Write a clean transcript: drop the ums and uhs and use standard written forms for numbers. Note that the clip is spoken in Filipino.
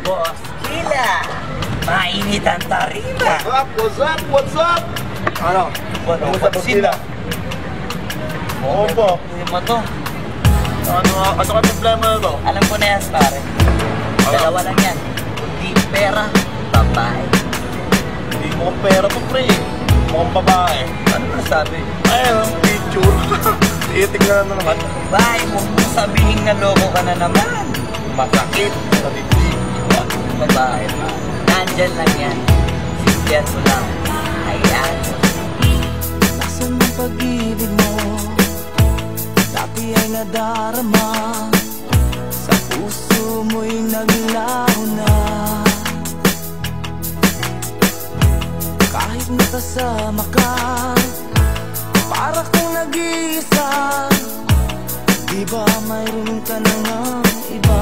Boss Kila, mainit ang tarima. What's up? What's up? Ano? Kumusta po sila? Oo po. Hindi mo to. Ano ka problema na to? Alam ko na yan, pare. Dalawa lang yan. Hindi pera, babae. Hindi mo pera to, pre. Mukhang babae. Ano ba sabi? Ayun, picture. Titignan na naman. Babae, huwag mo sabihin na loko ka na naman. Masakit sa dibdib. Babae pa. Nandyan lang yan. Sindihan mo lang. Ayan. Nasaan ang pag-ibig mo? Dati ay nadarama. Sa puso mo'y naglaho na. Kahit nakasama ka, para kang nag-iisa. Di ba mayroon ka na ng iba?